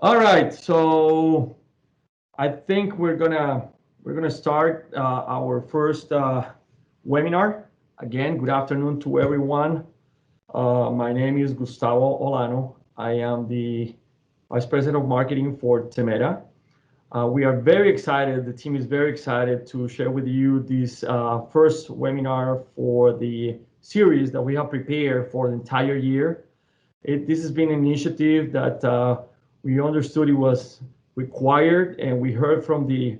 All right, so I think we're gonna start our first webinar. Again, good afternoon to everyone. My name is Gustavo Olano. I am the Vice President of Marketing for Temera. We are very excited. The team is very excited to share with you this first webinar for the series that we have prepared for the entire year. This has been an initiative that we understood it was required, and we heard from the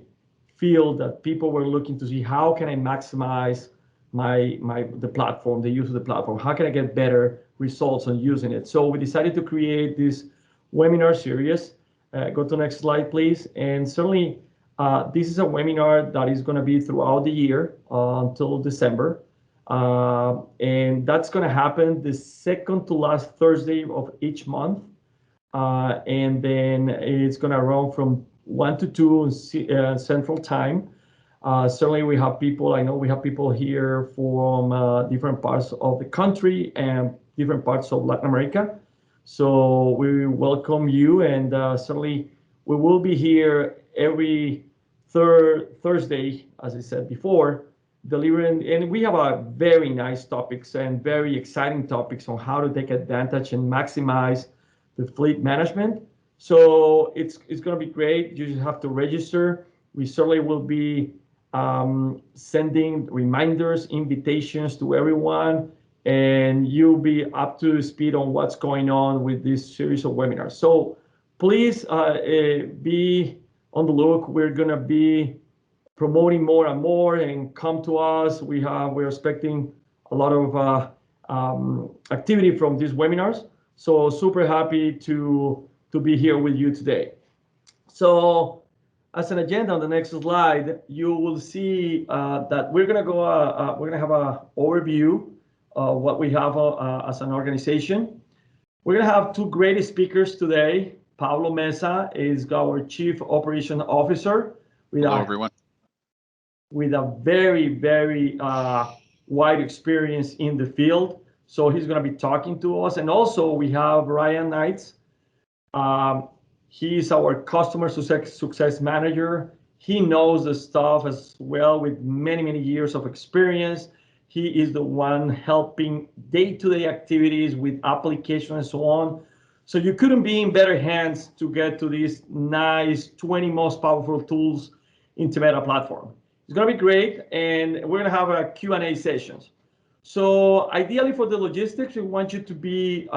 field that people were looking to see how can I maximize the platform, the use of the platform. How can I get better results on using it? So we decided to create this webinar series. Go to the next slide, please. And certainly, this is a webinar that is going to be throughout the year until December. And that's going to happen the second to last Thursday of each month. And then it's going to run from 1 to 2 Central Time. Certainly, we have people, I know we have people here from different parts of the country and different parts of Latin America. So we welcome you, and certainly we will be here every Thursday, as I said before, delivering, and we have a very nice topics and very exciting topics on how to take advantage and maximize the fleet management. So it's going to be great. You just have to register. We certainly will be sending reminders, invitations to everyone, and you'll be up to speed on what's going on with this series of webinars. So please be on the look. We're going to be promoting more and more, and come to us. We're expecting a lot of activity from these webinars. So super happy to be here with you today. So as an agenda on the next slide, you will see that we're gonna have an overview of what we have as an organization. We're gonna have two great speakers today. Pablo Mesa is our Chief Operation Officer. Hello, everyone. With a very wide experience in the field. So he's going to be talking to us. And also we have Ryan Knights. He's our customer success manager. He knows the stuff as well with many years of experience. He is the one helping day-to-day activities with application and so on. So you couldn't be in better hands to get to these nice 20 most powerful tools in Temera platform. It's going to be great, and we're going to have a Q&A sessions. So ideally for the logistics, we want you to be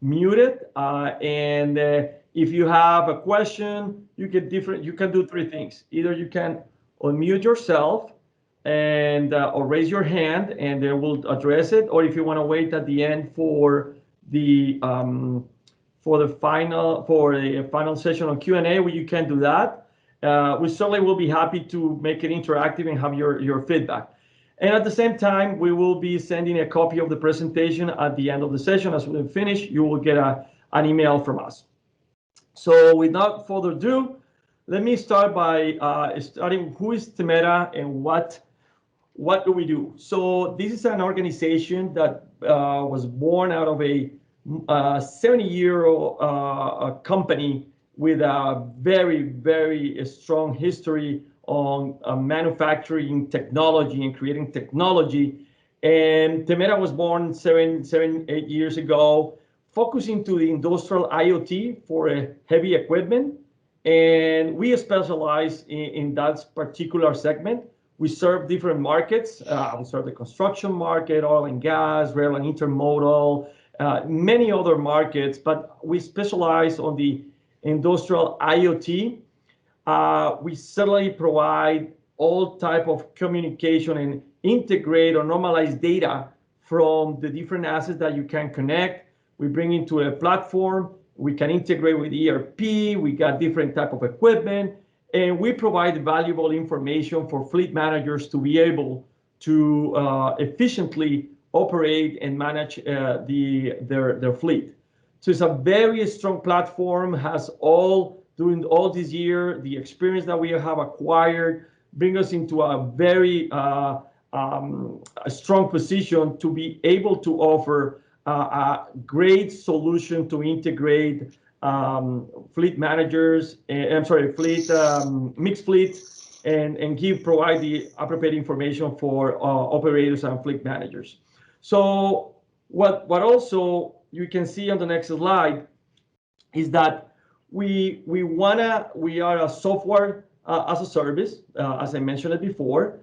muted, and if you have a question, you can do three things. Either you can unmute yourself and or raise your hand, and then we'll address it. Or if you want to wait at the end for the final session on Q&A, well, you can do that. We certainly will be happy to make it interactive and have your feedback. And at the same time, we will be sending a copy of the presentation at the end of the session. As we finish, you will get an email from us. So without further ado, let me start by starting who is Temera and what do we do. So this is an organization that was born out of a 70-year-old company with a very strong history on manufacturing technology and creating technology. And Temera was born 8 years ago, focusing to the industrial IoT for heavy equipment. And we specialize in that particular segment. We serve different markets. We serve the construction market, oil and gas, rail and intermodal, many other markets, but we specialize on the industrial IoT. We certainly provide all type of communication and integrate or normalize data from the different assets that you can connect. We bring into a platform. We can integrate with ERP. We got different type of equipment, and we provide valuable information for fleet managers to be able to efficiently operate and manage their fleet. So it's a very strong platform, has during all this year, the experience that we have acquired bring us into a very a strong position to be able to offer a great solution to integrate fleet managers, I'm sorry, mixed fleet, and provide the appropriate information for operators and fleet managers. So what also you can see on the next slide is that we are a software as a service, as I mentioned it before.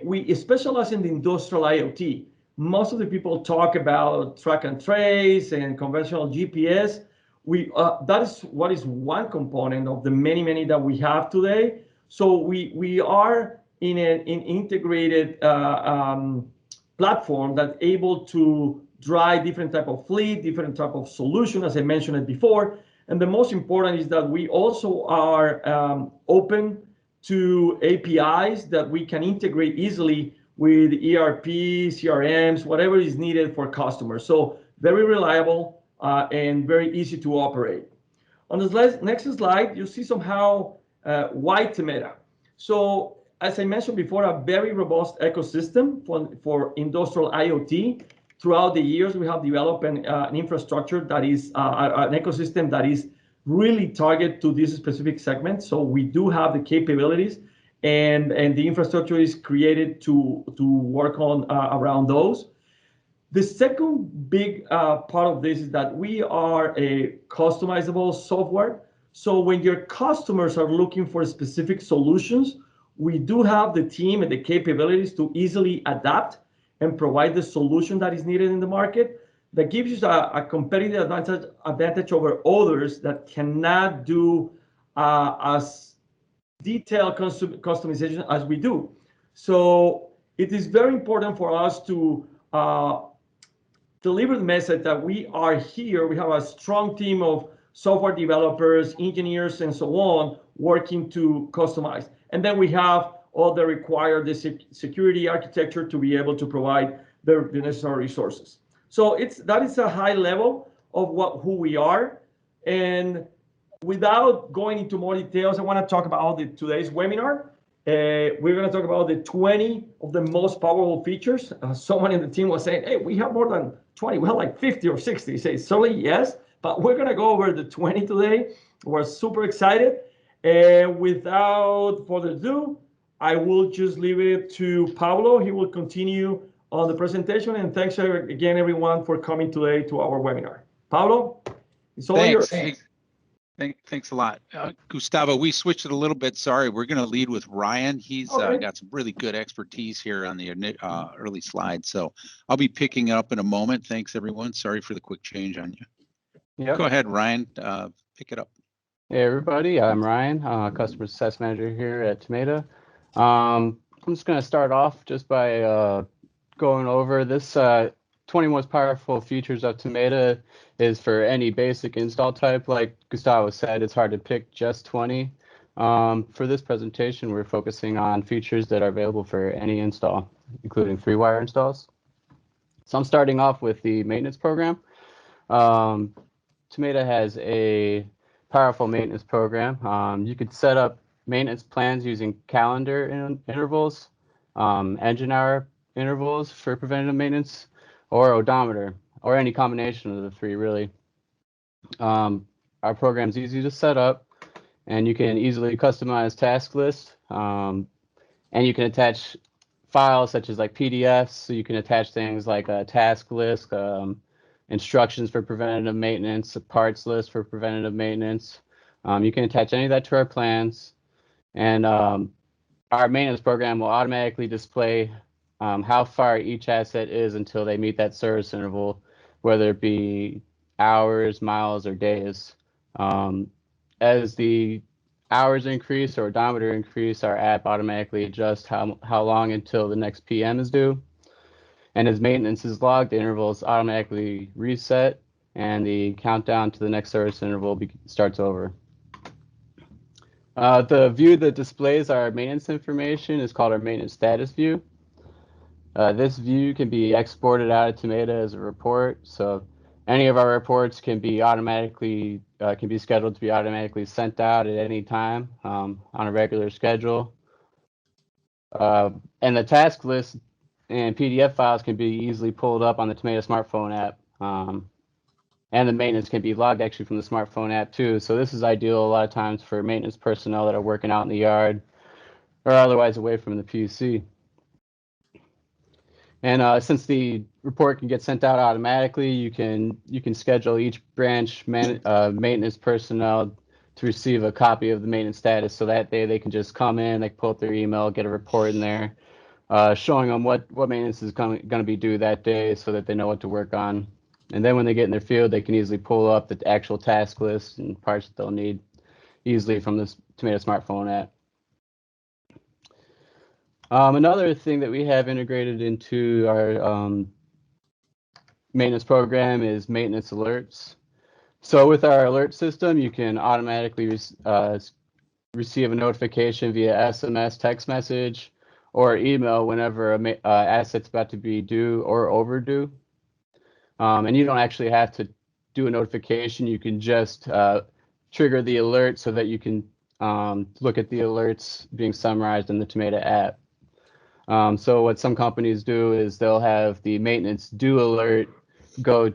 We specialize in the industrial IoT. Most of the people talk about track and trace and conventional GPS. That is what is one component of the many that we have today. So we are in an integrated platform that's able to drive different type of fleet, different type of solution, as I mentioned it before. And the most important is that we also are open to APIs that we can integrate easily with ERP, CRMs, whatever is needed for customers. So very reliable and very easy to operate. On the next slide, you see somehow why Temeda. So as I mentioned before, a very robust ecosystem for industrial IoT. Throughout the years, we have developed an infrastructure that is an ecosystem that is really targeted to this specific segment. So we do have the capabilities, and the infrastructure is created to work on around those. The second big part of this is that we are a customizable software. So when your customers are looking for specific solutions, we do have the team and the capabilities to easily adapt and provide the solution that is needed in the market. That gives you a competitive advantage over others that cannot do as detailed customization as we do. So it is very important for us to deliver the message that we are here. We have a strong team of software developers, engineers, and so on, working to customize. And then we have all the required security architecture to be able to provide the necessary resources. So that is a high level of who we are. And without going into more details, I want to talk about today's webinar. We're going to talk about the 20 of the most powerful features. Someone in the team was saying, hey, we have more than 20. We have like 50 or 60. Say, certainly yes, but we're going to go over the 20 today. We're super excited. And without further ado, I will just leave it to Pablo. He will continue on the presentation. And thanks again, everyone, for coming today to our webinar. Pablo, it's all yours. Thanks a lot. Gustavo, we switched it a little bit. Sorry, we're going to lead with Ryan. He's got some really good expertise here on the early slides. So I'll be picking up in a moment. Thanks, everyone. Sorry for the quick change on you. Yep. Go ahead, Ryan. Pick it up. Hey, everybody. I'm Ryan, Customer Success Manager here at Temeda. I'm just going to start off just by going over this 20 most powerful features of Temeda is for any basic install type. Like Gustavo said, it's hard to pick just 20. For this presentation, we're focusing on features that are available for any install, including 3-wire installs. So I'm starting off with the maintenance program. Temeda has a powerful maintenance program. You could set up maintenance plans using calendar intervals, engine hour intervals for preventative maintenance, or odometer, or any combination of the three, really. Our program's easy to set up, and you can easily customize task lists, and you can attach files such as like PDFs, so you can attach things like a task list, instructions for preventative maintenance, a parts list for preventative maintenance. You can attach any of that to our plans, and our maintenance program will automatically display how far each asset is until they meet that service interval, whether it be hours, miles, or days. As the hours increase or odometer increase, our app automatically adjusts how long until the next PM is due. And as maintenance is logged, the intervals automatically reset, and the countdown to the next service interval starts over. The view that displays our maintenance information is called our maintenance status view. This view can be exported out of Temeda as a report. So any of our reports can be scheduled to be automatically sent out at any time on a regular schedule. And the task list and PDF files can be easily pulled up on the Temeda smartphone app. And the maintenance can be logged actually from the smartphone app too. So this is ideal a lot of times for maintenance personnel that are working out in the yard or otherwise away from the PC. And since the report can get sent out automatically, you can schedule each branch maintenance personnel to receive a copy of the maintenance status. So that day they can just come in, they can pull up their email, get a report in there, showing them what maintenance is going to be due that day, so that they know what to work on. And then when they get in their field, they can easily pull up the actual task list and parts that they'll need easily from this Tomato smartphone app. Another thing that we have integrated into our maintenance program is maintenance alerts. So with our alert system, you can automatically receive a notification via SMS, text message, or email whenever an asset's about to be due or overdue. And you don't actually have to do a notification. You can just trigger the alert so that you can look at the alerts being summarized in the Tomato app. So what some companies do is they'll have the maintenance due alert go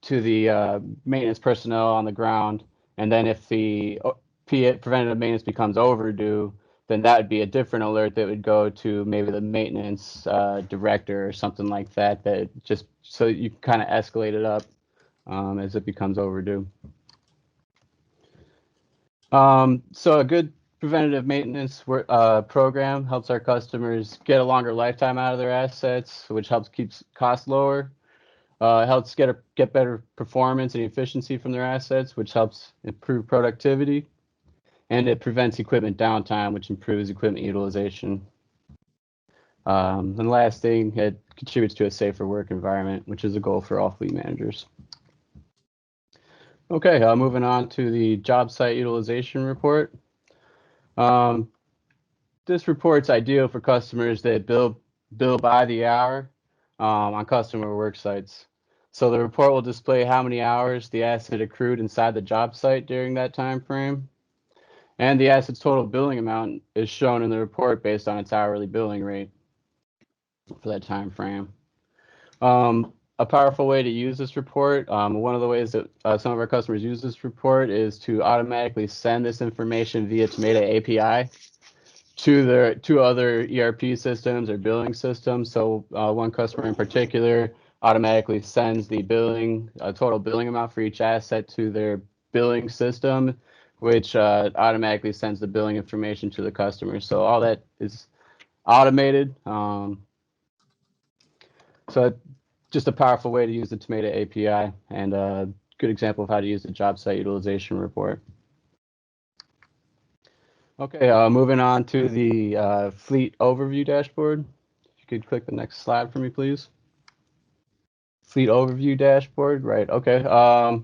to the maintenance personnel on the ground, and then if the preventative maintenance becomes overdue, then that would be a different alert that would go to maybe the maintenance director or something like that, that just so you can kind of escalate it up as it becomes overdue. So a good preventative maintenance program helps our customers get a longer lifetime out of their assets, which helps keep costs lower. Helps get better performance and efficiency from their assets, which helps improve productivity. And it prevents equipment downtime, which improves equipment utilization. And the last thing, it contributes to a safer work environment, which is a goal for all fleet managers. Okay, moving on to the job site utilization report. This report's ideal for customers that bill by the hour on customer work sites. So the report will display how many hours the asset accrued inside the job site during that time frame. And the asset's total billing amount is shown in the report based on its hourly billing rate for that time frame. A powerful way to use this report, one of the ways that some of our customers use this report is to automatically send this information via Tomato API to other ERP systems or billing systems. So one customer in particular automatically sends the total billing amount for each asset to their billing system, which automatically sends the billing information to the customer. So all that is automated. So just a powerful way to use the Tomato API, and a good example of how to use the job site utilization report. Okay, moving on to the fleet overview dashboard. If you could click the next slide for me, please. Fleet overview dashboard, right? Okay. All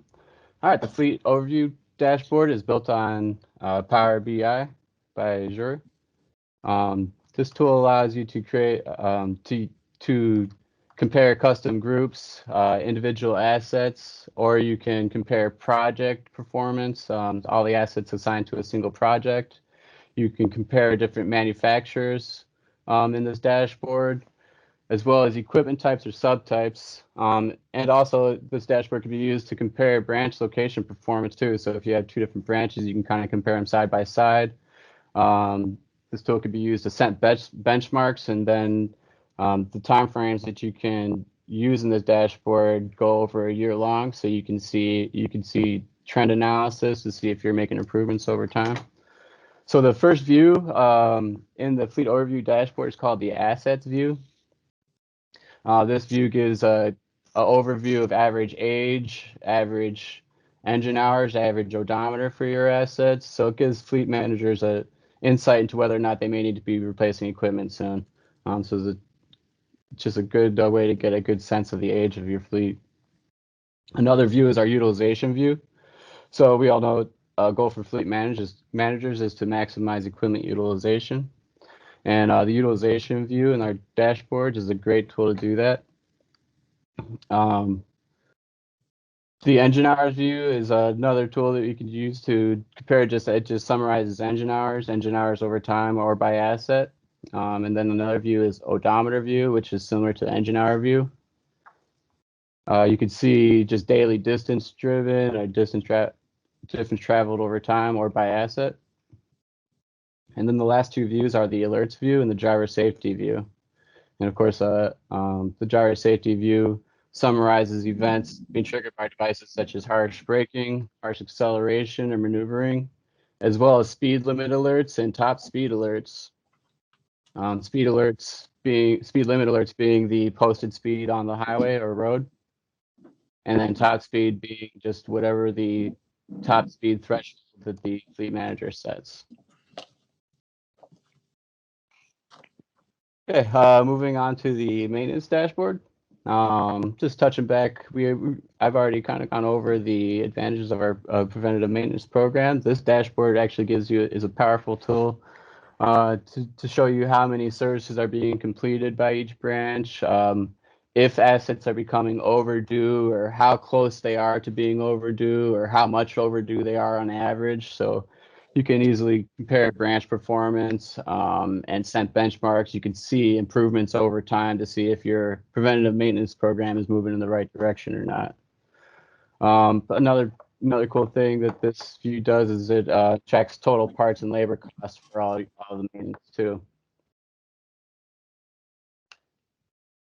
right, the fleet overview dashboard is built on Power BI by Azure. This tool allows you to create to compare custom groups, individual assets, or you can compare project performance, all the assets assigned to a single project. You can compare different manufacturers in this dashboard, as well as equipment types or subtypes. And also this dashboard can be used to compare branch location performance too. So if you have two different branches, you can kind of compare them side by side. This tool could be used to set benchmarks, and then the time frames that you can use in this dashboard go over a year long, so you can see trend analysis to see if you're making improvements over time. So the first view in the fleet overview dashboard is called the assets view. This view gives a overview of average age, average engine hours, average odometer for your assets. So it gives fleet managers a insight into whether or not they may need to be replacing equipment soon. So it's just a good way to get a good sense of the age of your fleet. Another view is our utilization view. So we all know a goal for fleet managers is to maximize equipment utilization. And the utilization view in our dashboards is a great tool to do that. The engine hours view is another tool that you can use to compare. It just summarizes engine hours over time or by asset. And then another view is odometer view, which is similar to engine hour view. You can see just daily distance driven or distance traveled over time or by asset. And then the last two views are the alerts view and the gyro safety view. And of course, the gyro safety view summarizes events being triggered by devices such as harsh braking, harsh acceleration, or maneuvering, as well as speed limit alerts and top speed alerts. Speed limit alerts being the posted speed on the highway or road, and then top speed being just whatever the top speed threshold that the fleet manager sets. Okay, moving on to the maintenance dashboard. Just touching back, I've already kind of gone over the advantages of our preventative maintenance program. This dashboard actually is a powerful tool to show you how many services are being completed by each branch, if assets are becoming overdue, or how close they are to being overdue, or how much overdue they are on average. So you can easily compare branch performance and set benchmarks. You can see improvements over time to see if your preventative maintenance program is moving in the right direction or not. But another cool thing that this view does is it checks total parts and labor costs for all the maintenance too.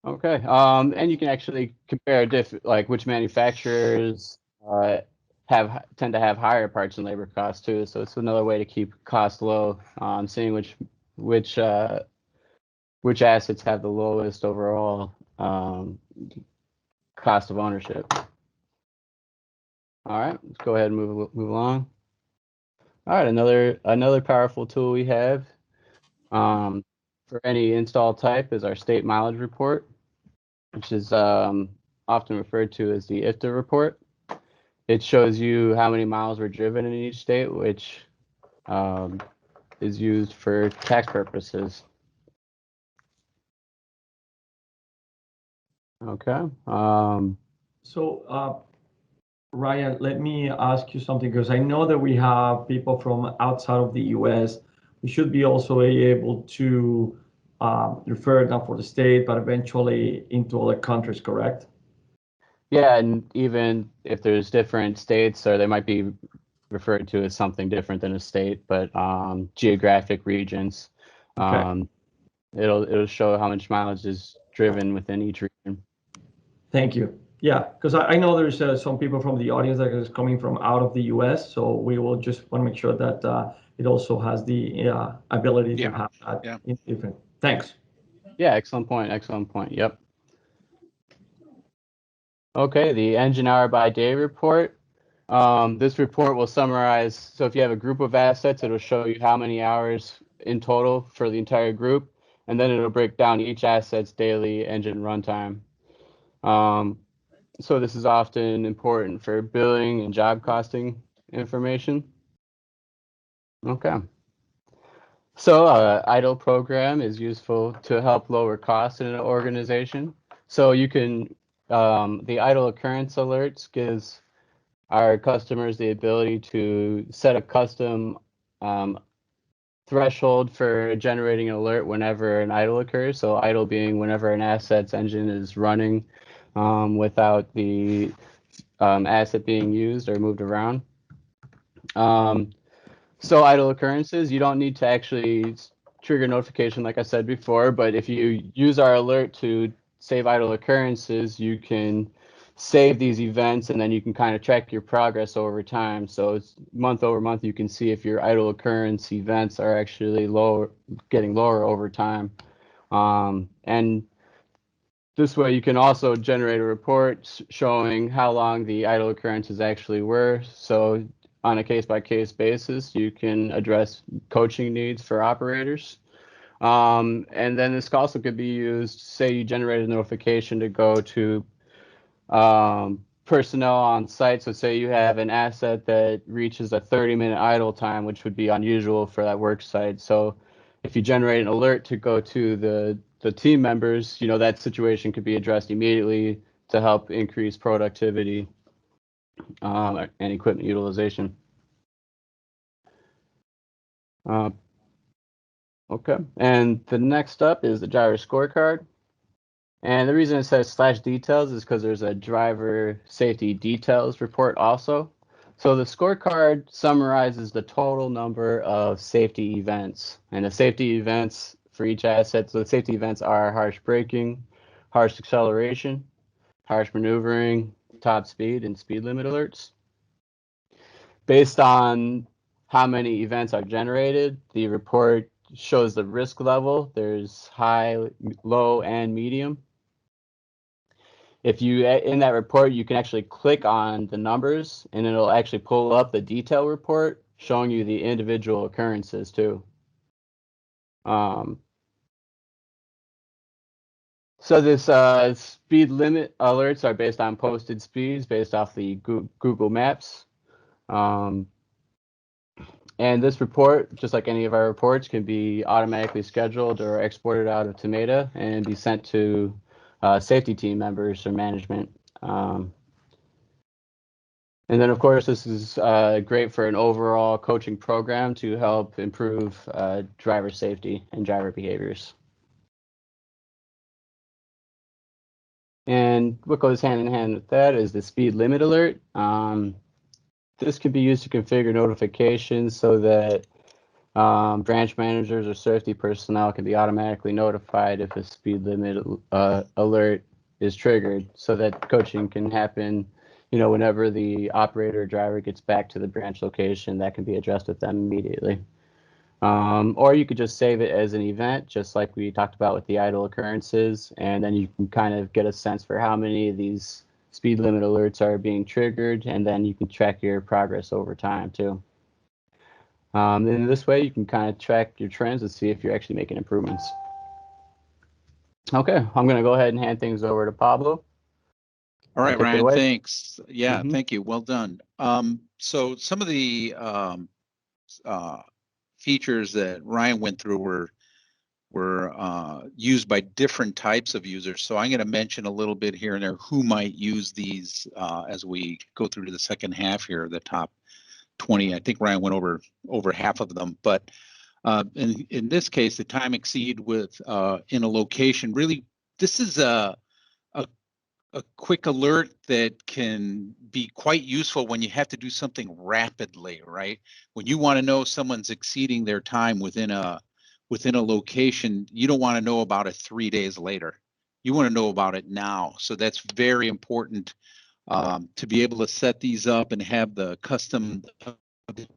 Okay, and you can actually compare like which manufacturers tend to have higher parts and labor costs too. So it's another way to keep costs low. Seeing which assets have the lowest overall cost of ownership. All right, let's go ahead and move along. All right, another powerful tool we have for any install type is our state mileage report, which is often referred to as the IFTA report. It shows you how many miles were driven in each state, which is used for tax purposes. Okay. So, Ryan, let me ask you something, because I know that we have people from outside of the US. We should be also able to refer not for the state, but eventually into other countries, correct? Yeah, and even if there's different states, or they might be referred to as something different than a state, but geographic regions. Okay. It'll show how much mileage is driven within each region. Thank you. Yeah, because I know there's some people from the audience that is coming from out of the US, so we will just want to make sure that it also has the ability to have that in different. Thanks. Yeah, excellent point. Excellent point. Yep. Okay, the engine hour by day report. This report will summarize, so if you have a group of assets, it'll show you how many hours in total for the entire group, and then it'll break down each asset's daily engine runtime. So this is often important for billing and job costing information. Okay. So idle program is useful to help lower costs in an organization. So you can, the idle occurrence alerts gives our customers the ability to set a custom threshold for generating an alert whenever an idle occurs. So idle being whenever an asset's engine is running without the asset being used or moved around. So idle occurrences, you don't need to actually trigger notification like I said before, but if you use our alert to save idle occurrences, you can save these events, and then you can kind of track your progress over time. So it's month over month, you can see if your idle occurrence events are actually getting lower over time. And this way you can also generate a report showing how long the idle occurrences actually were. So on a case-by-case basis, you can address coaching needs for operators. And then this also could be used, say you generate a notification to go to personnel on site. So say you have an asset that reaches a 30-minute idle time, which would be unusual for that work site. So if you generate an alert to go to the team members, that situation could be addressed immediately to help increase productivity and equipment utilization. Okay, and the next up is the Gyroscore Card. And the reason it says /details is because there's a driver safety details report also. So the scorecard summarizes the total number of safety events. And the safety events for each asset, so the safety events are harsh braking, harsh acceleration, harsh maneuvering, top speed, and speed limit alerts. Based on how many events are generated, the report shows the risk level. There's high, low, and medium. If you, in that report, you can actually click on the numbers and it'll actually pull up the detail report showing you the individual occurrences too. So this speed limit alerts are based on posted speeds based off the Google Maps. And this report, just like any of our reports, can be automatically scheduled or exported out of Tomato and be sent to safety team members or management. And then, of course, this is great for an overall coaching program to help improve driver safety and driver behaviors. And what goes hand in hand with that is the speed limit alert. This can be used to configure notifications so that branch managers or safety personnel can be automatically notified if a speed limit alert is triggered, so that coaching can happen, you know, whenever the operator or driver gets back to the branch location. That can be addressed with them immediately. Or you could just save it as an event, just like we talked about with the idle occurrences, and then you can kind of get a sense for how many of these speed limit alerts are being triggered, and then you can track your progress over time too. In this way, you can kind of track your trends and see if you're actually making improvements. Okay, I'm going to go ahead and hand things over to Pablo. All right, Ryan, thanks. Yeah, thank you. Well done. So some of the features that Ryan went through were used by different types of users. So I'm going to mention a little bit here and there who might use these as we go through to the second half here, the top 20. I think Ryan went over half of them, but in this case, the TimeExceed with in a location, really, this is a quick alert that can be quite useful when you have to do something rapidly, right? When you want to know someone's exceeding their time within a location, you don't want to know about it 3 days later. You want to know about it now. So that's very important to be able to set these up and have the custom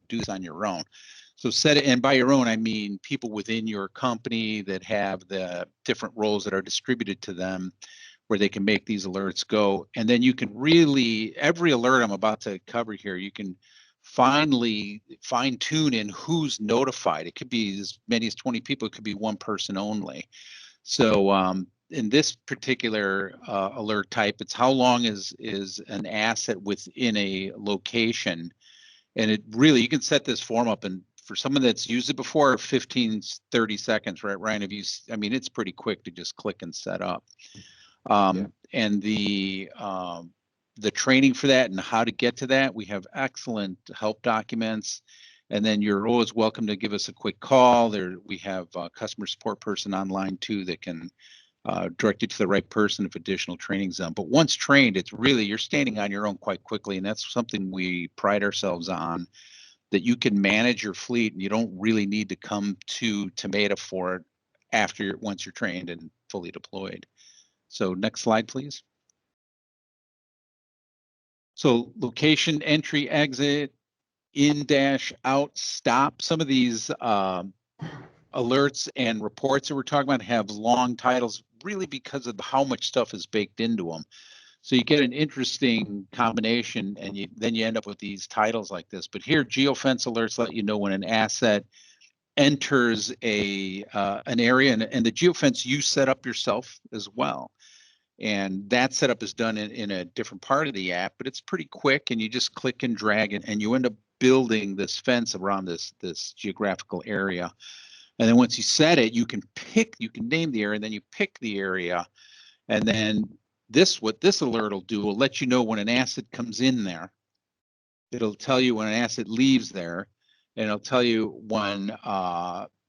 do this on your own. So set it, and by your own, I mean people within your company that have the different roles that are distributed to them, where they can make these alerts go. And then you can really, every alert I'm about to cover here, you can finally fine tune in who's notified. It could be as many as 20 people, it could be one person only. So in this particular alert type, it's how long is an asset within a location. And it really, you can set this form up, and for someone that's used it before, 15, 30 seconds, right, Ryan? If you, I mean, it's pretty quick to just click and set up. And the training for that and how to get to that, we have excellent help documents. And then you're always welcome to give us a quick call. We have a customer support person online too that can direct you to the right person if additional training's done. But once trained, it's really, you're standing on your own quite quickly. And that's something we pride ourselves on, that you can manage your fleet and you don't really need to come to Tomato for it once you're trained and fully deployed. So next slide, please. So location, entry, exit, in, dash, out, stop. Some of these alerts and reports that we're talking about have long titles, really because of how much stuff is baked into them. So you get an interesting combination, and then you end up with these titles like this. But here, Geofence Alerts let you know when an asset enters an area, and the geofence you set up yourself as well. And that setup is done in a different part of the app, but it's pretty quick, and you just click and drag it, and you end up building this fence around this geographical area. And then once you set it, you can name the area, and then you pick the area. And then what this alert will do will let you know when an asset comes in there. It'll tell you when an asset leaves there, and it'll tell you when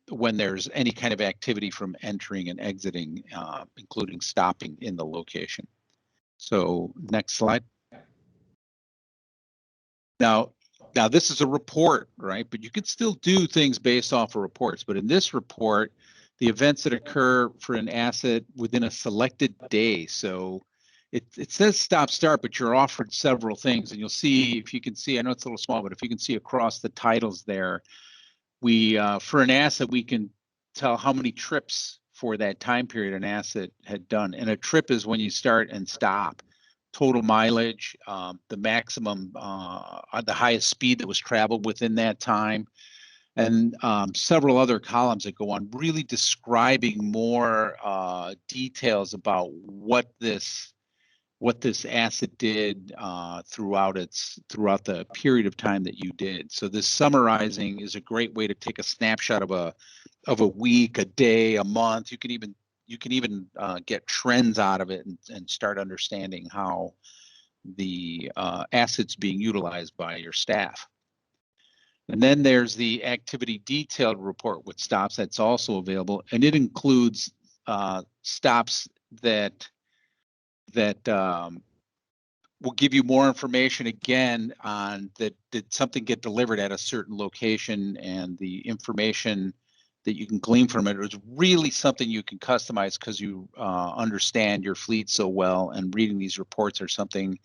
when there's any kind of activity from entering and exiting, including stopping in the location. So next slide. Now this is a report, right? But you could still do things based off of reports. But in this report, the events that occur for an asset within a selected day. So it says stop start, but you're offered several things. And you'll see, if you can see, I know it's a little small, but if you can see across the titles there, we for an asset, we can tell how many trips for that time period an asset had done. And a trip is when you start and stop. Total mileage, the maximum, the highest speed that was traveled within that time, and several other columns that go on, really describing more details about what this asset did throughout the period of time that you did. So this summarizing is a great way to take a snapshot of a week, a day, a month. You can even get trends out of it and start understanding how the assets being utilized by your staff. And then there's the activity detailed report with stops that's also available, and it includes stops that will give you more information again on that did something get delivered at a certain location, and the information that you can glean from it is really something you can customize because you understand your fleet so well, and reading these reports are something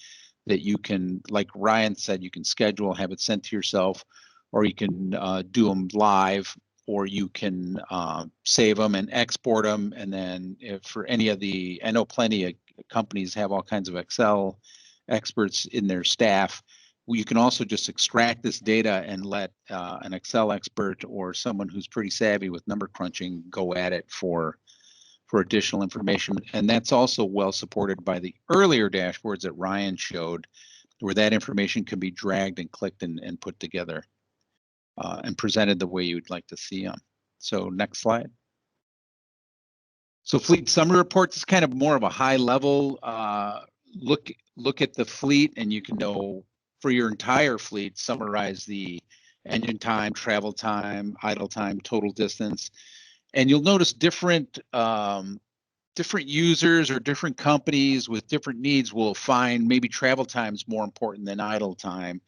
that you can, like Ryan said, you can schedule, have it sent to yourself, or you can do them live, or you can save them and export them. And then if for any of the, I know plenty of companies have all kinds of Excel experts in their staff. You can also just extract this data and let an Excel expert or someone who's pretty savvy with number crunching go at it for additional information. And that's also well supported by the earlier dashboards that Ryan showed, where that information can be dragged and clicked and put together and presented the way you'd like to see them. So next slide. So fleet summary report is kind of more of a high level look at the fleet, and you can know for your entire fleet, summarize the engine time, travel time, idle time, total distance. And you'll notice different users or different companies with different needs will find maybe travel time is more important than idle time,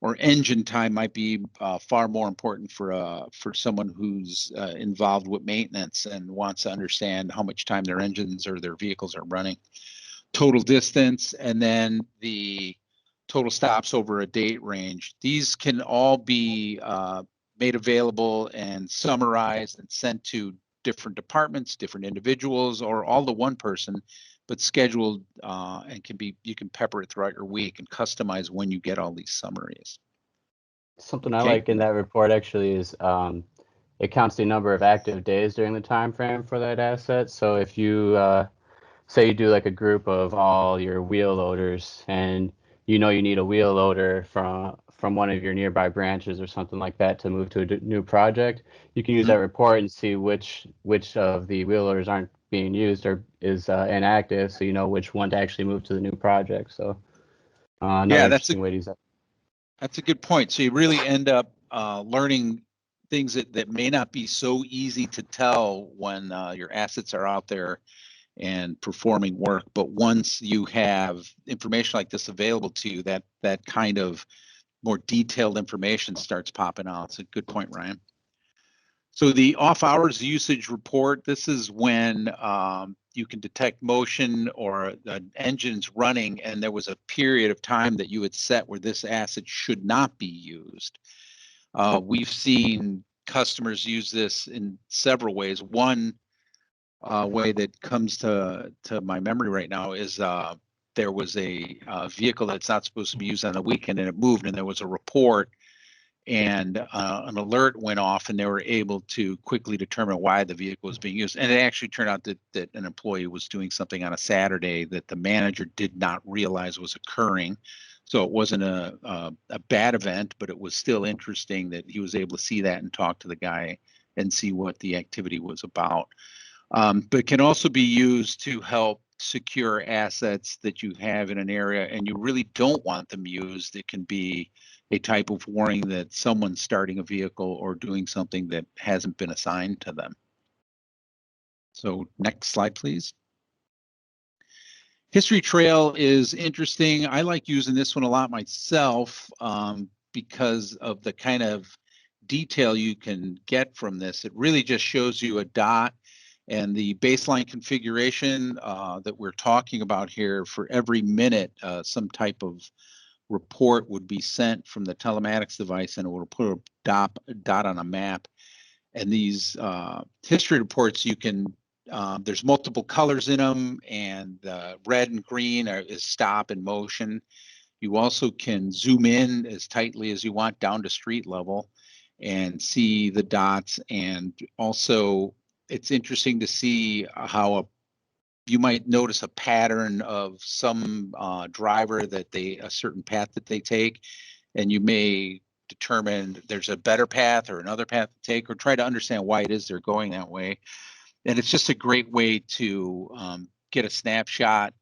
or engine time might be far more important for someone who's involved with maintenance and wants to understand how much time their engines or their vehicles are running. Total distance, and then the total stops over a date range. These can all be made available and summarized and sent to different departments, different individuals, or all to one person, but scheduled and you can pepper it throughout your week and customize when you get all these summaries. Something I like in that report actually is it counts the number of active days during the time frame for that asset. So if you say you do like a group of all your wheel loaders, and you know you need a wheel loader from one of your nearby branches or something like that to move to a new project, you can use that report and see which of the wheel loaders aren't being used or is inactive, so you know which one to actually move to the new project. So another interesting way to use that. That's a good point. So you really end up learning things that may not be so easy to tell when your assets are out there and performing work. But once you have information like this available to you, that kind of more detailed information starts popping out. It's a good point, Ryan. So the off hours usage report, this is when you can detect motion or the engine's running and there was a period of time that you had set where this asset should not be used. We've seen customers use this in several ways. One way that comes to my memory right now is there was a vehicle that's not supposed to be used on the weekend, and it moved, and there was a report, and an alert went off, and they were able to quickly determine why the vehicle was being used. And it actually turned out that an employee was doing something on a Saturday that the manager did not realize was occurring. So it wasn't a bad event, but it was still interesting that he was able to see that and talk to the guy and see what the activity was about. But can also be used to help secure assets that you have in an area and you really don't want them used, it can be a type of warning that someone's starting a vehicle or doing something that hasn't been assigned to them. So next slide, please. History trail is interesting. I like using this one a lot myself because of the kind of detail you can get from this. It really just shows you a dot and the baseline configuration that we're talking about here. For every minute, some type of report would be sent from the telematics device and it will put a dot on a map. And these history reports, you can there's multiple colors in them, and red and green is stop and motion. You also can zoom in as tightly as you want down to street level and see the dots. And also, it's interesting to see how you might notice a pattern of some driver that a certain path that they take, and you may determine there's a better path or another path to take, or try to understand why it is they're going that way. And it's just a great way to get a snapshot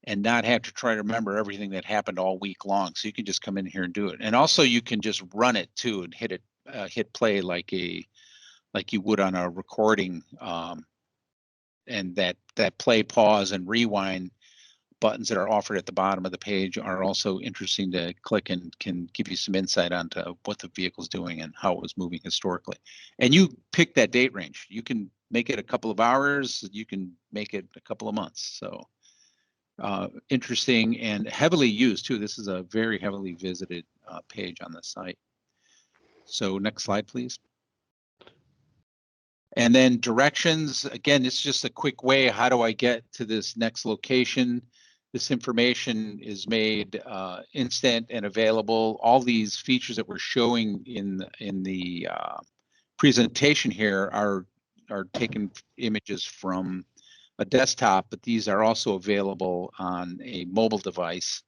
and not have to try to remember everything that happened all week long. So you can just come in here and do it. And also you can just run it too and hit play like you would on a recording. And that play, pause, and rewind buttons that are offered at the bottom of the page are also interesting to click and can give you some insight onto what the vehicle's doing and how it was moving historically. And you pick that date range. You can make it a couple of hours, you can make it a couple of months. So interesting and heavily used too. This is a very heavily visited page on the site. So next slide, please. And then directions, again, it's just a quick way. How do I get to this next location? This information is made instant and available. All these features that we're showing in the presentation here are taken images from a desktop, but these are also available on a mobile device.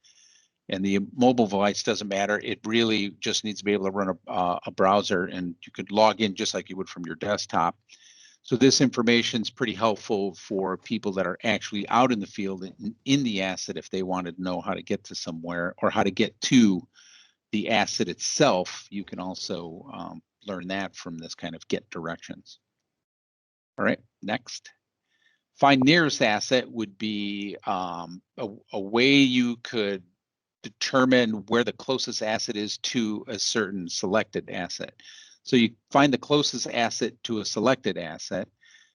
And the mobile device doesn't matter. It really just needs to be able to run a browser, and you could log in just like you would from your desktop. So this information is pretty helpful for people that are actually out in the field in the asset if they wanted to know how to get to somewhere or how to get to the asset itself. You can also learn that from this kind of get directions. All right, next. Find nearest asset would be a way you could determine where the closest asset is to a certain selected asset. So you find the closest asset to a selected asset,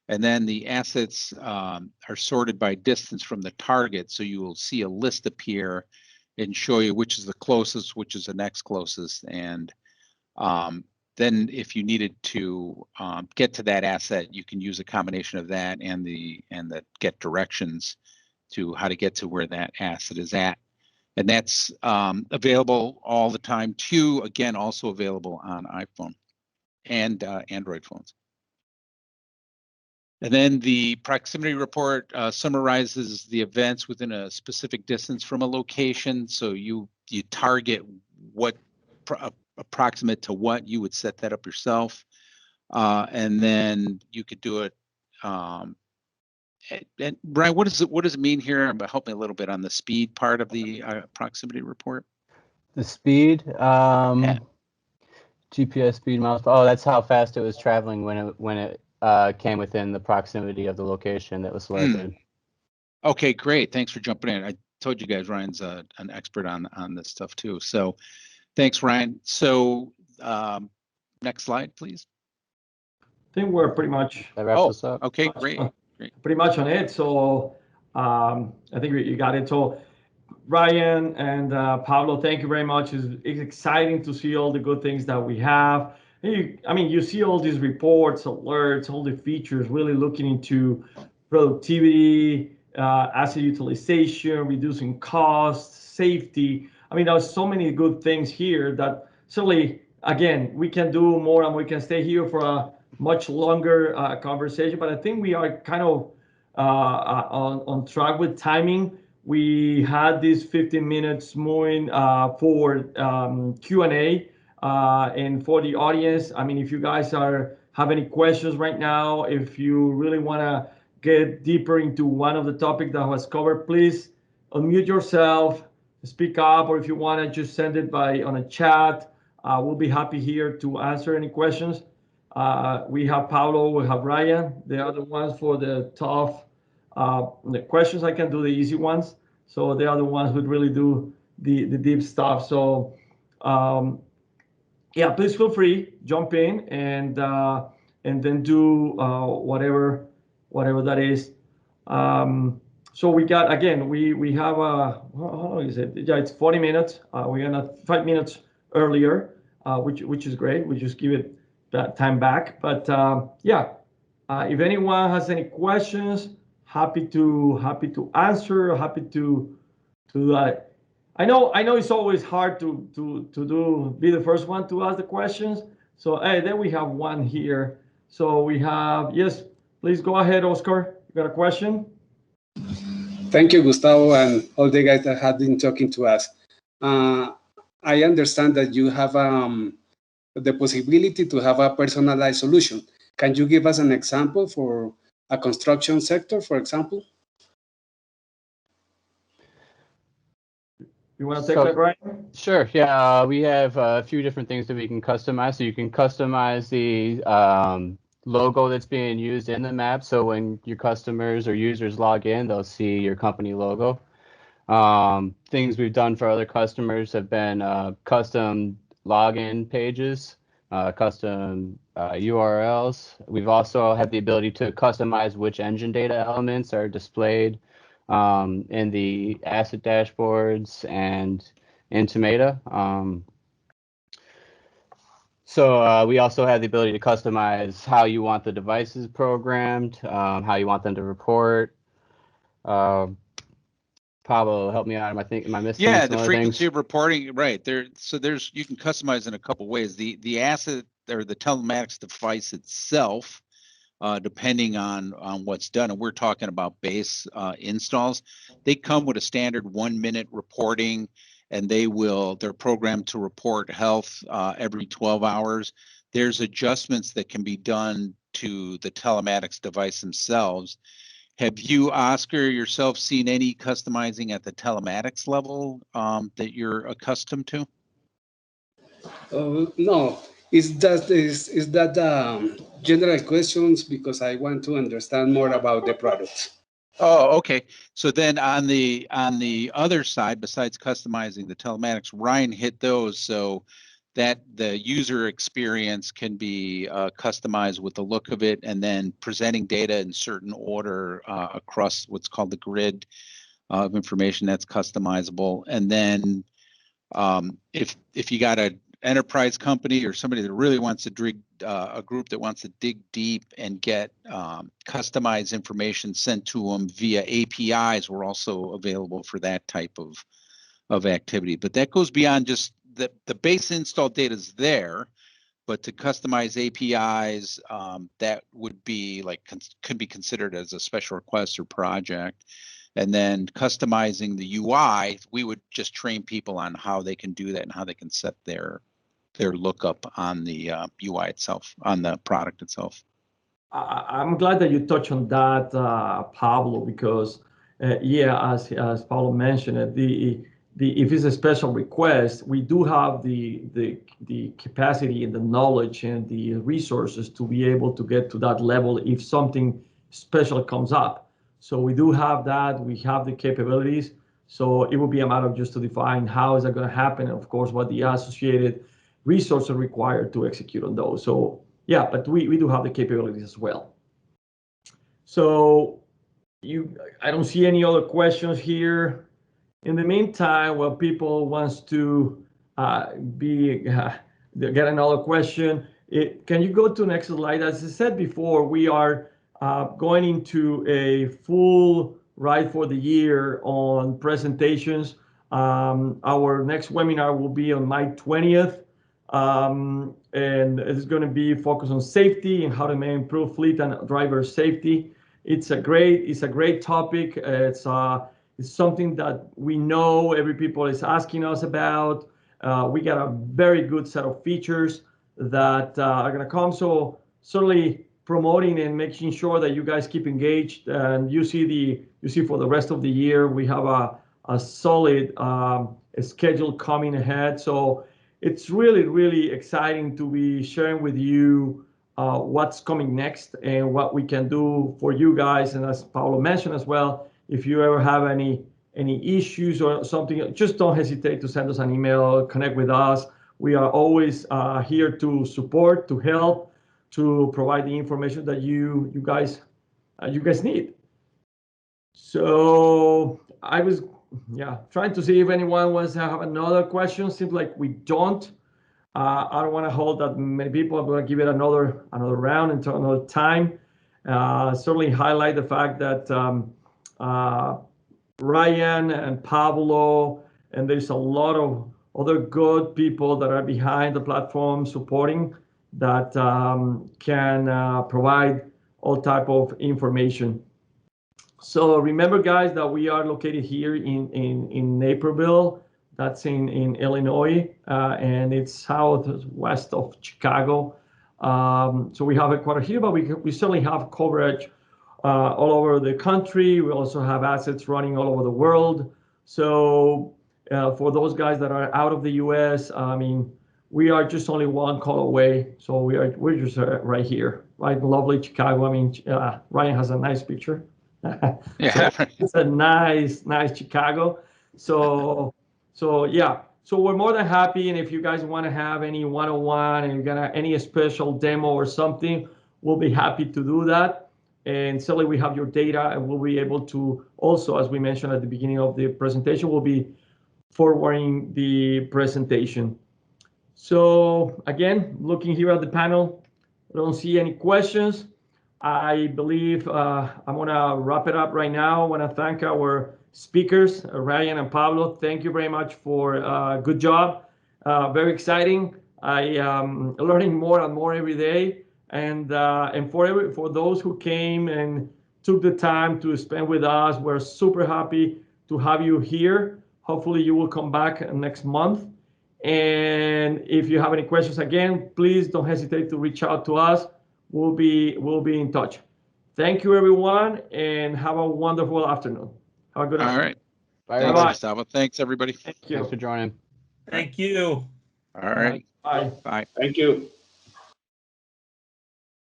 and then the assets are sorted by distance from the target. So you will see a list appear and show you which is the closest, which is the next closest. And then if you needed to get to that asset, you can use a combination of that and the get directions to how to get to where that asset is at. And that's available all the time too. Again, also available on iPhone and Android phones. And then the proximity report summarizes the events within a specific distance from a location. So you target what approximate to what you would set that up yourself. And then you could do it. And Brian, what does it mean here? Help me a little bit on the speed part of the proximity report. The speed, Yeah. GPS speed miles. Oh, that's how fast it was traveling when it came within the proximity of the location that was selected. Okay, great. Thanks for jumping in. I told you guys Ryan's an expert on this stuff too. So thanks, Ryan. So next slide, please. I think we're pretty much. That wraps us up. Okay, great. Pretty much on it. So I think you got it. So Ryan and Pablo, thank you very much. It's exciting to see all the good things that we have. You see all these reports, alerts, all the features, really looking into productivity, asset utilization, reducing costs, safety. There's so many good things here that certainly, again, we can do more and we can stay here for a much longer conversation. But I think we are kind of on track with timing. We had these 15 minutes moving for Q&A and for the audience. If you guys have any questions right now, if you really want to get deeper into one of the topics that was covered, please unmute yourself, speak up, or if you want to just send it on a chat. We'll be happy here to answer any questions. We have Paulo, we have Ryan. They are the ones for the tough the questions. I can do the easy ones. So they are the ones who really do the deep stuff. So yeah, please feel free, jump in and then do whatever that is. So we got, again, we have how long is it? Yeah, it's 40 minutes. We're gonna 5 minutes earlier, which is great. We just give it that time back. But yeah, if anyone has any questions, happy to answer. Happy to I know it's always hard to be the first one to ask the questions. So hey, then we have one here. So we have, yes, please go ahead, Oscar. You got a question? Thank you, Gustavo, and all the guys that have been talking to us. I understand that you have the possibility to have a personalized solution. Can you give us an example for a construction sector, for example? You want to take that, Ryan? Sure. Yeah, we have a few different things that we can customize. So you can customize the logo that's being used in the map. So when your customers or users log in, they'll see your company logo. Things we've done for other customers have been custom login pages, custom URLs. We've also had the ability to customize which engine data elements are displayed in the asset dashboards and in Tomato. So we also have the ability to customize how you want the devices programmed, how you want them to report. Pablo, help me out. Am I missing Yeah, some the other frequency things? of reporting, right there. So you can customize in a couple ways. The asset or the telematics device itself, depending on what's done, and we're talking about base installs, they come with a standard 1-minute reporting, and they're programmed to report health every 12 hours. There's adjustments that can be done to the telematics device themselves. Have you, Oscar, yourself seen any customizing at the telematics level that you're accustomed to? No, is that general questions because I want to understand more about the products. Oh, okay. So then on the other side, besides customizing the telematics, Ryan hit those so that the user experience can be customized with the look of it, and then presenting data in certain order across what's called the grid of information that's customizable. And then if you got an enterprise company or somebody that really wants to dig, a group that wants to dig deep and get customized information sent to them via APIs, we're also available for that type of activity. But that goes beyond just the base install data is there, but to customize APIs, that would be could be considered as a special request or project. And then customizing the UI, we would just train people on how they can do that and how they can set their lookup on the UI itself, on the product itself. I'm glad that you touched on that, Pablo, because yeah, as Pablo mentioned, if it's a special request, we do have the capacity and the knowledge and the resources to be able to get to that level if something special comes up. So we do have that. We have the capabilities. So it will be a matter of just to define how is that going to happen, and of course what the associated resources are required to execute on those. So yeah, but we do have the capabilities as well. So I don't see any other questions here. In the meantime, while people wants to get another question, can you go to the next slide? As I said before, we are going into a full ride for the year on presentations. Our next webinar will be on May 20th. And it's going to be focused on safety and how to improve fleet and driver safety. It's a great topic. It's something that we know every people is asking us about. We got a very good set of features that are going to come. So certainly promoting and making sure that you guys keep engaged. And you see for the rest of the year, we have a solid schedule coming ahead. So it's really, really exciting to be sharing with you what's coming next and what we can do for you guys. And as Paulo mentioned as well, if you ever have any issues or something, just don't hesitate to send us an email, connect with us. We are always here to support, to help, to provide the information that you guys need. So I was trying to see if anyone wants to have another question. Seems like we don't. I don't want to hold that many people. I'm going to give it another round until another time. Certainly highlight the fact that Ryan and Pablo, and there's a lot of other good people that are behind the platform supporting that can provide all type of information. So remember, guys, that we are located here in Naperville. That's in Illinois, and it's southwest of Chicago. So we have a quarter here, but we certainly have coverage all over the country. We also have assets running all over the world. So for those guys that are out of the U.S., I mean, we are just only one call away. So we're just right here, right in lovely Chicago. I mean, Ryan has a nice picture. Yeah, so it's a nice Chicago. So yeah. So we're more than happy, and if you guys want to have any one-on-one and you're gonna any special demo or something, we'll be happy to do that. And certainly we have your data, and we'll be able to also, as we mentioned at the beginning of the presentation, we'll be forwarding the presentation. So again, looking here at the panel, I don't see any questions. I believe I'm going to wrap it up right now. I want to thank our speakers, Ryan and Pablo. Thank you very much for a good job. Very exciting. I am learning more and more every day. And for those who came and took the time to spend with us, we're super happy to have you here. Hopefully you will come back next month. And if you have any questions, again, please don't hesitate to reach out to us. We'll be in touch. Thank you, everyone, and have a wonderful afternoon. Have a good afternoon. All right. Bye, Thanks, everybody. Gustavo. Thanks, everybody. Thank you. Thanks for joining. Thank you. All right. Bye. Bye. Thank you.